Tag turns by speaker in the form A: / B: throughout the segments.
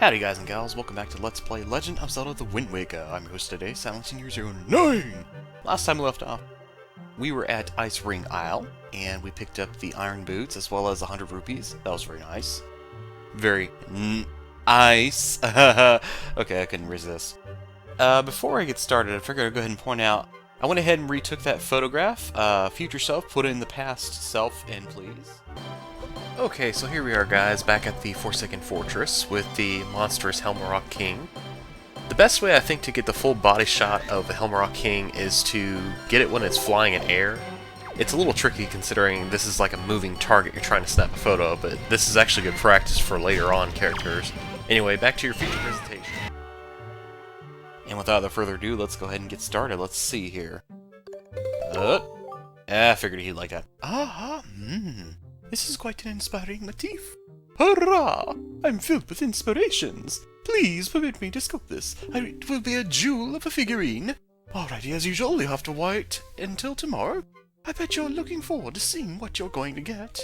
A: Howdy guys and gals, welcome back to Let's Play Legend of Zelda The Wind Waker. I'm your host today, Silent09. Last time we left off, we were at Ice Ring Isle, and we picked up the iron boots as well as 100 rupees. That was very nice. Very nice. Okay, I couldn't resist. Before I get started, I figured I'd go ahead and point out, I went ahead and retook that photograph. Future self, put in the past self in, please. Okay, so here we are, guys, back at the Forsaken Fortress with the monstrous Helmaroch King. The best way, I think, to get the full body shot of the Helmaroch King is to get it when it's flying in air. It's a little tricky considering this is like a moving target you're trying to snap a photo of, but this is actually good practice for later on characters. Anyway, back to your future presentation. And without further ado, let's go ahead and get started. Let's see here. I figured he'd like that. This is quite an inspiring motif. Hurrah! I'm filled with inspirations. Please permit me to sculpt this. It will be a jewel of a figurine. Alrighty, as usual, you'll have to wait until tomorrow. I bet you're looking forward to seeing what you're going to get.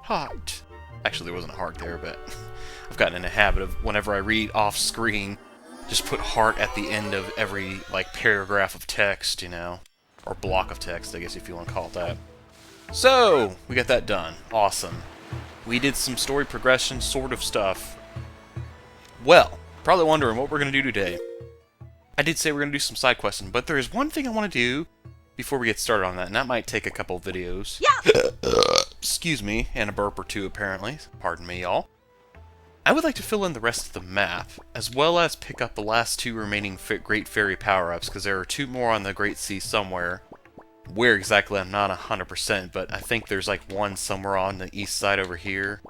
A: Heart. Actually, there wasn't a heart there, but I've gotten in a habit of whenever I read off screen, just put heart at the end of every, like, paragraph of text, you know? Or block of text, I guess, if you want to call it that. So, we got that done. Awesome. We did some story progression sort of stuff. Well, probably wondering what we're going to do today. I did say we're going to do some side questing, but there is one thing I want to do before we get started on that, and that might take a couple of videos. Yeah. Excuse me, and a burp or two apparently. Pardon me, y'all. I would like to fill in the rest of the map, as well as pick up the last two remaining Great Fairy power-ups, because there are two more on the Great Sea somewhere. Where exactly, I'm not 100%, but I think there's like one somewhere on the east side over here,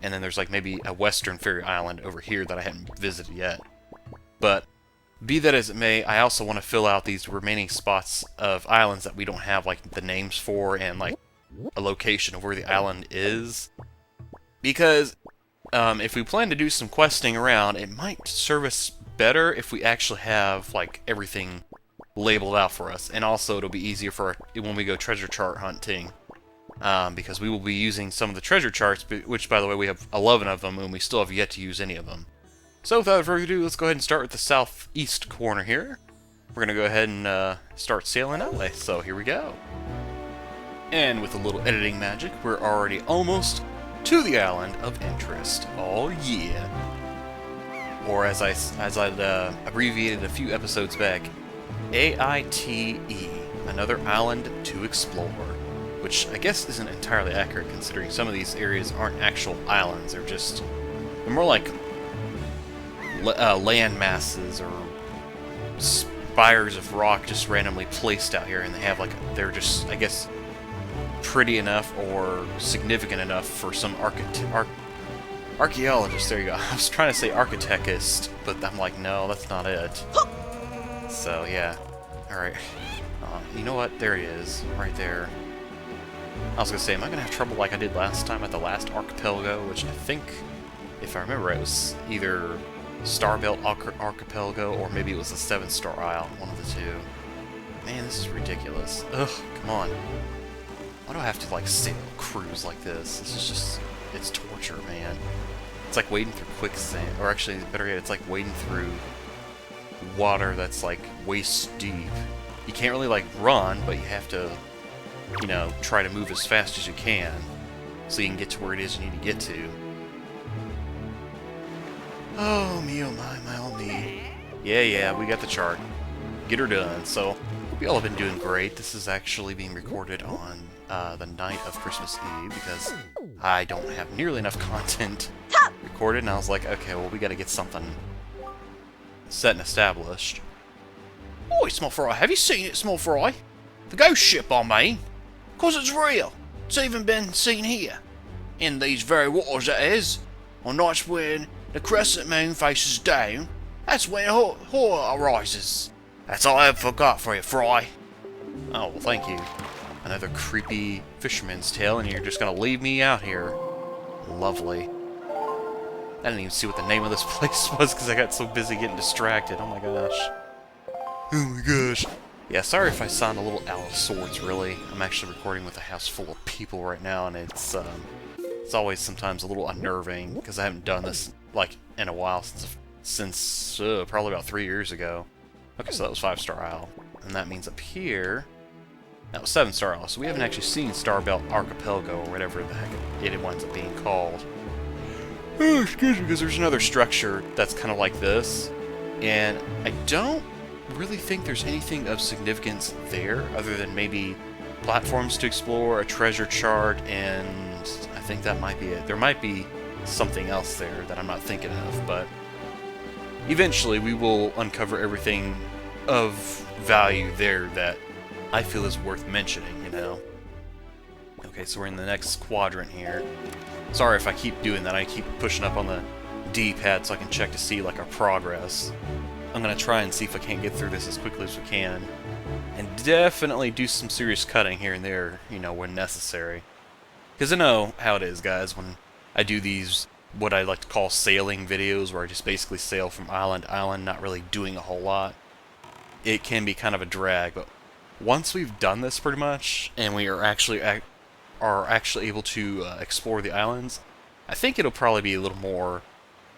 A: and then there's like maybe a western fairy island over here that I haven't visited yet. But, be that as it may, I also want to fill out these remaining spots of islands that we don't have like the names for and like a location of where the island is. Because, if we plan to do some questing around, it might serve us better if we actually have like everything labeled out for us, and also it'll be easier for when we go treasure chart hunting, because we will be using some of the treasure charts, which by the way we have 11 of them and we still have yet to use any of them. So without further ado, let's go ahead and start with the southeast corner here. We're gonna go ahead and start sailing that way, so here we go. And with a little editing magic, we're already almost to the island of interest. Oh yeah. Or as I'd abbreviated a few episodes back, AITE, another island to explore, which I guess isn't entirely accurate considering some of these areas aren't actual islands, they're more like land masses or spires of rock just randomly placed out here, and they have like, they're just, I guess, pretty enough or significant enough for some archaeologists, there you go. I was trying to say architectist, but I'm like, no, that's not it. So, yeah. Alright. You know what? There he is. Right there. I was gonna say, am I gonna have trouble like I did last time at the last archipelago, which I think, if I remember right, it was either Starbelt Archipelago or maybe it was the 7-Star Isle, one of the two. Man, this is ridiculous. Ugh, come on. Why do I have to, like, sail a cruise like this? This is just, it's torture, man. It's like wading through quicksand, or actually, better yet, it's like wading through water that's like waist deep. You can't really like run, but you have to, you know, try to move as fast as you can so you can get to where it is you need to get to. Oh me, oh my oh me. Yeah, we got the chart. Get her done. So, hope you all have been doing great. This is actually being recorded on the night of Christmas Eve because I don't have nearly enough content recorded, and I was like, okay, well, we gotta get something set and established. Oi, Small Fry, have you seen it, Small Fry? The ghost ship, I mean. 'Cause it's real. It's even been seen here. In these very waters, that is. On nights when the crescent moon faces down, that's when horror arises. That's all I ever forgot for you, Fry. Oh, well, thank you. Another creepy fisherman's tale, and you're just gonna leave me out here. Lovely. I didn't even see what the name of this place was because I got so busy getting distracted. Oh my gosh. Oh my gosh. Yeah, sorry if I sound a little out of sorts, really. I'm actually recording with a house full of people right now, and it's always sometimes a little unnerving because I haven't done this like, in a while, since probably about 3 years ago. Okay, so that was 5-star Isle. And that means up here... That was 7-star Isle, so we haven't actually seen Starbelt Archipelago, or whatever the heck it winds up being called. Oh, excuse me, because there's another structure that's kind of like this. And I don't really think there's anything of significance there, other than maybe platforms to explore, a treasure chart, and I think that might be it. There might be something else there that I'm not thinking of, but eventually we will uncover everything of value there that I feel is worth mentioning, you know. Okay, so we're in the next quadrant here. Sorry if I keep doing that. I keep pushing up on the D-pad so I can check to see, like, our progress. I'm going to try and see if I can't get through this as quickly as we can. And definitely do some serious cutting here and there, you know, when necessary. Because I know how it is, guys, when I do these, what I like to call sailing videos, where I just basically sail from island to island, not really doing a whole lot. It can be kind of a drag, but once we've done this pretty much, and we are actually able to explore the islands, I think it'll probably be a little more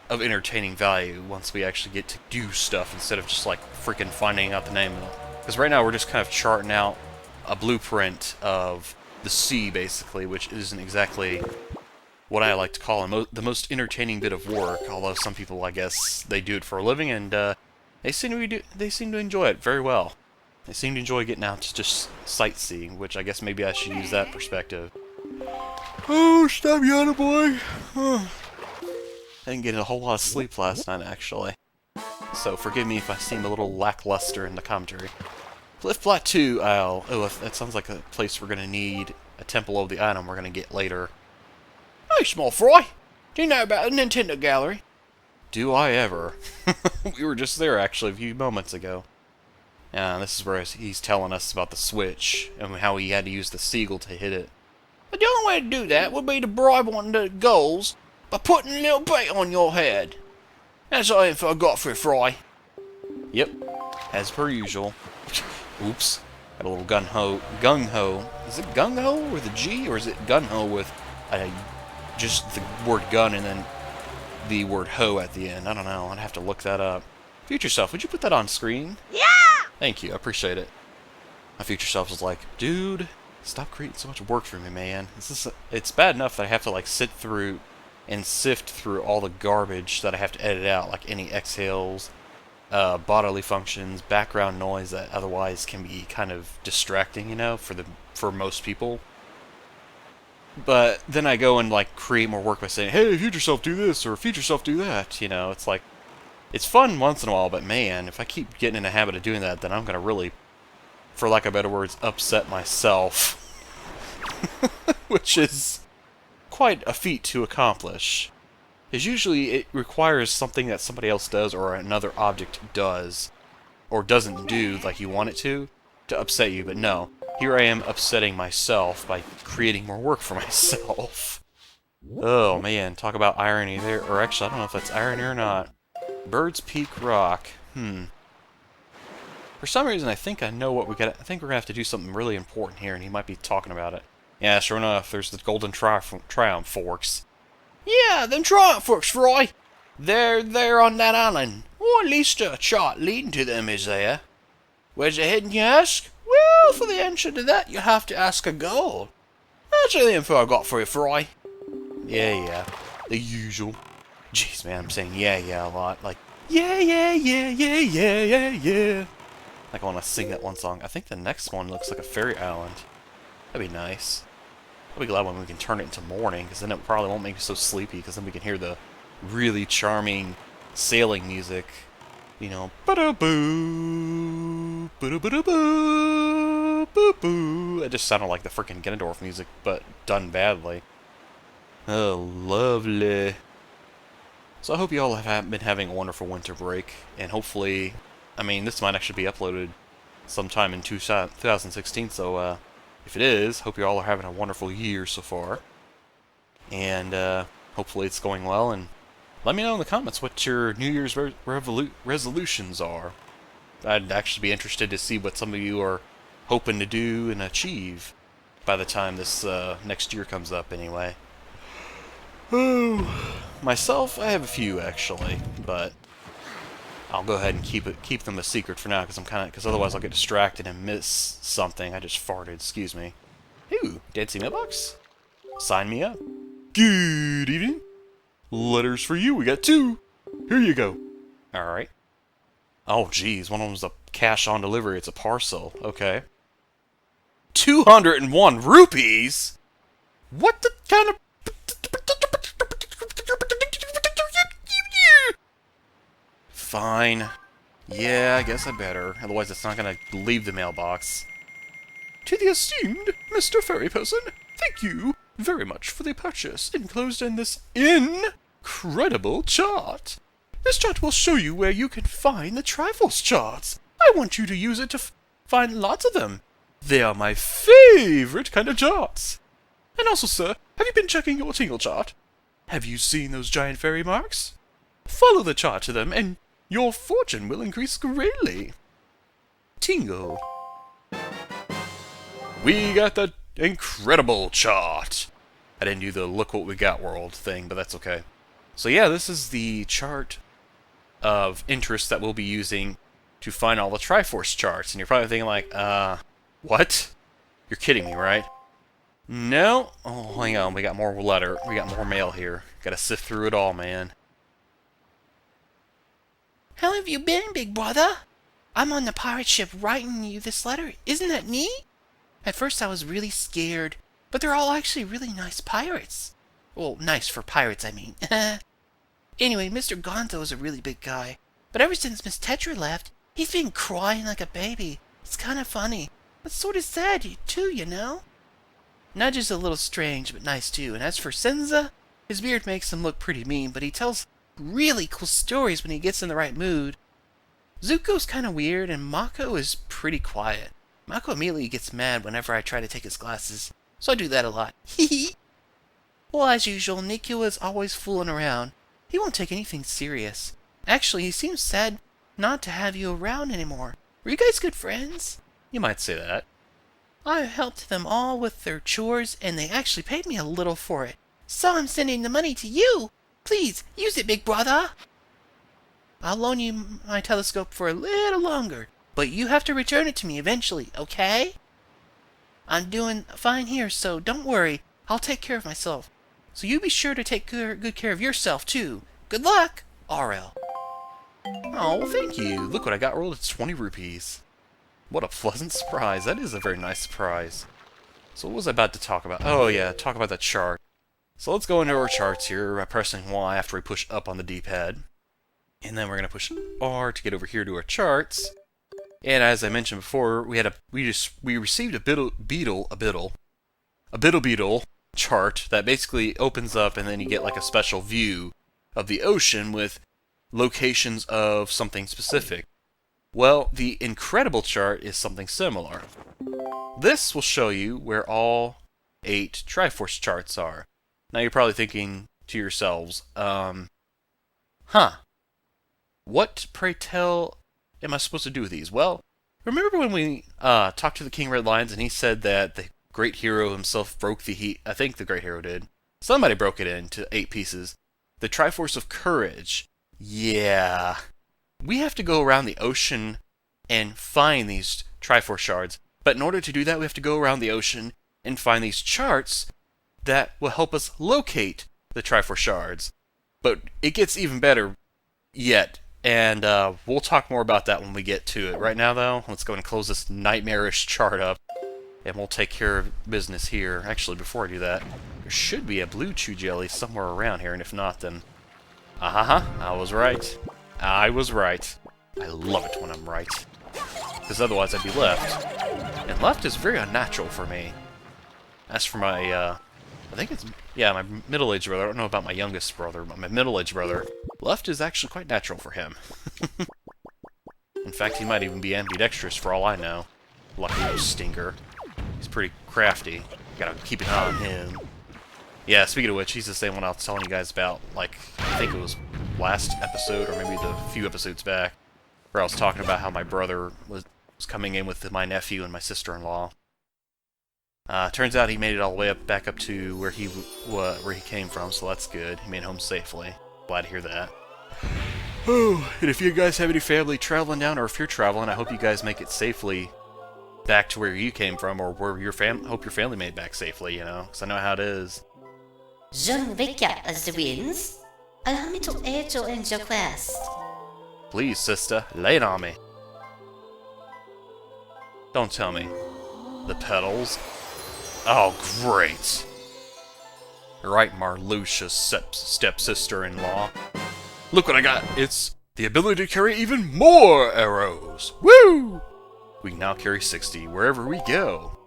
A: of entertaining value once we actually get to do stuff instead of just like freaking finding out the name of it. Because right now we're just kind of charting out a blueprint of the sea, basically, which isn't exactly what I like to call the most entertaining bit of work. Although some people, I guess, they do it for a living, and they seem to enjoy it very well. They seem to enjoy getting out to just sightseeing, which I guess maybe I should use that perspective. Oh, stop yawning, boy. I didn't get a whole lot of sleep last night, actually. So forgive me if I seem a little lackluster in the commentary. Cliff Plateau Isle. Oh, that sounds like a place we're going to need a temple of the item we're going to get later. Hey, small fry. Do you know about the Nintendo Gallery? Do I ever? We were just there, actually, a few moments ago. This is where he's telling us about the Switch, and how he had to use the seagull to hit it. But the only way to do that would be to bribe one of the gulls by putting a little bait on your head. That's all the info I got for you, Fry. Yep, as per usual. Oops, got a little gung-ho. Is it gung-ho with a G, or is it gun-ho with just the word gun and then the word ho at the end? I don't know, I'd have to look that up. Future self, would you put that on screen? Yeah! Thank you, I appreciate it. My future self was like, dude, stop creating so much work for me, man. It's bad enough that I have to like sit through and sift through all the garbage that I have to edit out, like any exhales, bodily functions, background noise that otherwise can be kind of distracting, you know, for most people. But then I go and like create more work by saying, hey, future self do this, or future self do that, you know. It's like, it's fun once in a while, but man, if I keep getting in the habit of doing that, then I'm gonna really, for lack of better words, upset myself. Which is quite a feat to accomplish. Because usually it requires something that somebody else does, or another object does, or doesn't do like you want it to upset you. But no, here I am upsetting myself by creating more work for myself. Oh man, talk about irony there. Or actually, I don't know if that's irony or not. Bird's Peak Rock. For some reason, I think I know what we got. I think we're gonna have to do something really important here, and he might be talking about it. Yeah, sure enough, there's the Golden Triumph Forks. Yeah, them Triumph Forks, Fry. They're there on that island. Or at least a chart leading to them is there. Where's it heading, you ask? Well, for the answer to that, you have to ask a gull. That's all the info I got for you, Fry. Yeah, the usual. Jeez, man, I'm saying yeah a lot. Like, yeah. Like I want to sing that one song. I think the next one looks like a fairy island. That'd be nice. I'll be glad when we can turn it into morning, because then it probably won't make me so sleepy, because then we can hear the really charming sailing music. You know, ba-da-boo, ba-da-ba-da-boo, boo-boo. It just sounded like the freaking Ganondorf music, but done badly. Oh, lovely. So I hope you all have been having a wonderful winter break, and hopefully, I mean, this might actually be uploaded sometime in 2016, so if it is, hope you all are having a wonderful year so far. And hopefully it's going well, and let me know in the comments what your New Year's resolutions are. I'd actually be interested to see what some of you are hoping to do and achieve by the time this next year comes up anyway. Oh, myself, I have a few actually, but I'll go ahead and keep them a secret for now, because otherwise I'll get distracted and miss something. I just farted, excuse me. Ooh, dancing mailbox? Sign me up. Good evening. Letters for you, we got 2. Here you go. Alright. Oh, geez, one of them's a cash on delivery, it's a parcel. Okay. 201 rupees? What the kind of... Fine. Yeah, I guess I better. Otherwise it's not gonna leave the mailbox. To the esteemed Mr. Fairy Person, thank you very much for the purchase enclosed in this incredible chart. This chart will show you where you can find the Triforce charts. I want you to use it to find lots of them. They are my favorite kind of charts. And also, sir, have you been checking your tingle chart? Have you seen those giant fairy marks? Follow the chart to them, and your fortune will increase greatly. Tingle. We got the incredible chart. I didn't do the look what we got world thing, but that's okay. So yeah, this is the chart of interest that we'll be using to find all the Triforce charts. And you're probably thinking like, what? You're kidding me, right? No. Oh, hang on. We got more mail here. Gotta sift through it all, man.
B: How have you been, big brother? I'm on the pirate ship writing you this letter. Isn't that neat? At first I was really scared, but they're all actually really nice pirates. Well, nice for pirates, I mean. Anyway, Mr. Gonzo is a really big guy, but ever since Miss Tetra left, he's been crying like a baby. It's kind of funny, but sort of sad, too, you know? Nudge is a little strange, but nice, too. And as for Senza, his beard makes him look pretty mean, but he tells really cool stories when he gets in the right mood. Zuko's kind of weird, and Mako is pretty quiet. Mako immediately gets mad whenever I try to take his glasses, so I do that a lot. Hee. Well, as usual, Nikio is always fooling around. He won't take anything serious. Actually, he seems sad not to have you around anymore. Were you guys good friends?
A: You might say that.
B: I helped them all with their chores, and they actually paid me a little for it. So I'm sending the money to you. Please, use it, big brother. I'll loan you my telescope for a little longer, but you have to return it to me eventually, okay? I'm doing fine here, so don't worry. I'll take care of myself. So you be sure to take good care of yourself, too. Good luck, RL.
A: Oh, well, thank you. Look what I got rolled. It's 20 rupees. What a pleasant surprise. That is a very nice surprise. So what was I about to talk about? Oh, yeah, talk about the chart. So let's go into our charts here by pressing Y after we push up on the D-pad. And then we're going to push R to get over here to our charts. And as I mentioned before, we received a Beetle chart that basically opens up, and then you get like a special view of the ocean with locations of something specific. Well, the Incredible chart is something similar. This will show you where all 8 Triforce charts are. Now you're probably thinking to yourselves, what, pray tell, am I supposed to do with these? Well, remember when we talked to the King Red Lions and he said that the great hero himself broke the heat? I think the great hero did. Somebody broke it into 8 pieces. The Triforce of Courage. Yeah. We have to go around the ocean and find these Triforce shards. But in order to do that, we have to go around the ocean and find these charts that will help us locate the Triforce shards. But it gets even better yet. And we'll talk more about that when we get to it. Right now, though, let's go and close this nightmarish chart up. And we'll take care of business here. Actually, before I do that, there should be a blue chew jelly somewhere around here. And if not, then... I was right. I was right. I love it when I'm right. Because otherwise I'd be left. And left is very unnatural for me. As for my, I think it's... yeah, my middle-aged brother. I don't know about my youngest brother, but my middle-aged brother. Left is actually quite natural for him. In fact, he might even be ambidextrous for all I know. Lucky little stinker. He's pretty crafty. Gotta keep an eye on him. Yeah, speaking of which, he's the same one I was telling you guys about, like, I think it was last episode, or maybe the few episodes back, where I was talking about how my brother was coming in with my nephew and my sister-in-law. Turns out he made it all the way back up to where he came from, so that's good. He made it home safely. Glad to hear that. Oh, and if you guys have any family traveling down, or if you're traveling, I hope you guys make it safely back to where you came from, or where hope your family made it back safely, you know, because I know how it is.
C: John Wicca as the winds. Allow me to aid you in your quest.
A: Please, sister, lay it on me. Don't tell me. The petals. Oh, great. Right, Marluxia's stepsister-in-law. Look what I got! It's the ability to carry even more arrows! Woo! We can now carry 60 wherever we go.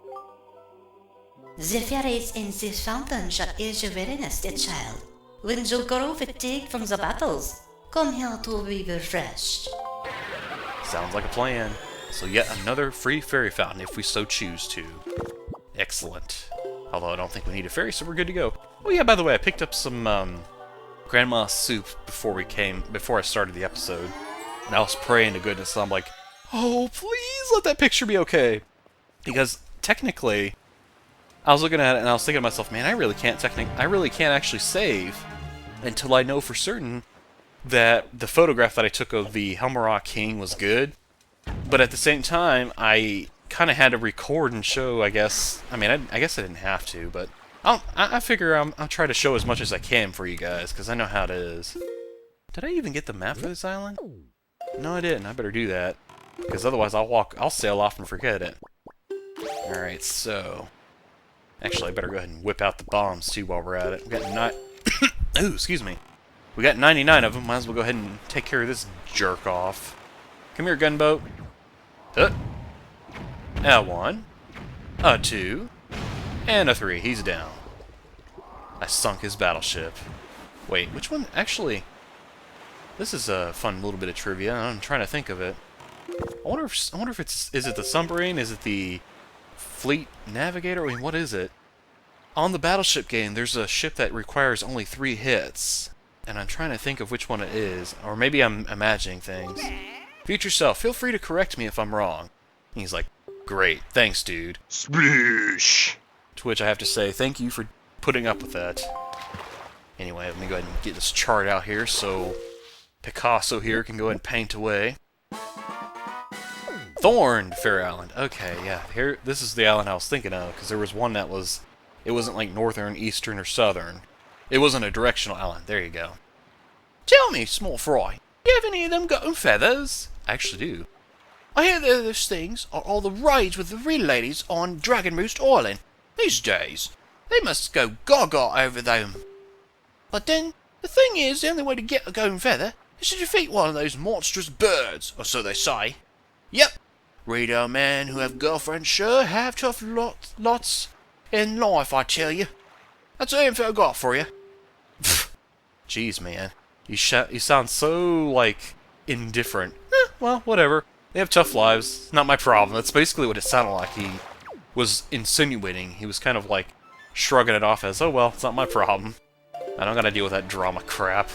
C: The fairies in this fountain shall aid your weariness, dear child. When you grow fatigued from the battles, come here to be refreshed.
A: Sounds like a plan. So yet another free fairy fountain if we so choose to. Excellent. Although I don't think we need a fairy, so we're good to go. Oh yeah, by the way, I picked up some grandma soup before I started the episode. And I was praying to goodness, I'm like, oh, please let that picture be okay. Because technically, I was looking at it and I was thinking to myself, man, I really can't actually save until I know for certain that the photograph that I took of the Helmaroch King was good. But at the same time, I kind of had to record and show, I guess. I mean, I guess I didn't have to, but I figure I'll try to show as much as I can for you guys, because I know how it is. Did I even get the map for this island? No, I didn't. I better do that, because otherwise I'll sail off and forget it. Alright, so... Actually, I better go ahead and whip out the bombs, too, while we're at it. We got Ooh, excuse me. We got 99 of them. Might as well go ahead and take care of this jerk off. Come here, gunboat. A 1. A 2. And a 3. He's down. I sunk his battleship. Wait, which one? Actually, this is a fun little bit of trivia. I'm trying to think of it. I wonder if is it the submarine? Is it the fleet navigator? I mean, what is it? On the battleship game, there's a ship that requires only 3 hits. And I'm trying to think of which one it is. Or maybe I'm imagining things. Future self, feel free to correct me if I'm wrong. And he's like, great, thanks, dude. Splish! To which I have to say, thank you for putting up with that. Anyway, let me go ahead and get this chart out here so Picasso here can go ahead and paint away. Thorned Fair Island. Okay, yeah, here, this is the island I was thinking of, because there was one that was, it wasn't like northern, eastern, or southern. It wasn't a directional island. There you go. Tell me, small fry, you have any of them got feathers? I actually do. I hear that those things are all the rage with the real ladies on Dragon Roost Island these days. They must go gaga over them. But then, the thing is, the only way to get a golden feather is to defeat one of those monstrous birds, or so they say. Yep, reader men who have girlfriends sure have tough lots in life, I tell you. That's the info I got for you. Jeez, man. You sound so, like, indifferent. Well, whatever. They have tough lives. Not my problem. That's basically what it sounded like he was insinuating. He was kind of, like, shrugging it off as, oh, well, it's not my problem. I don't gotta deal with that drama crap.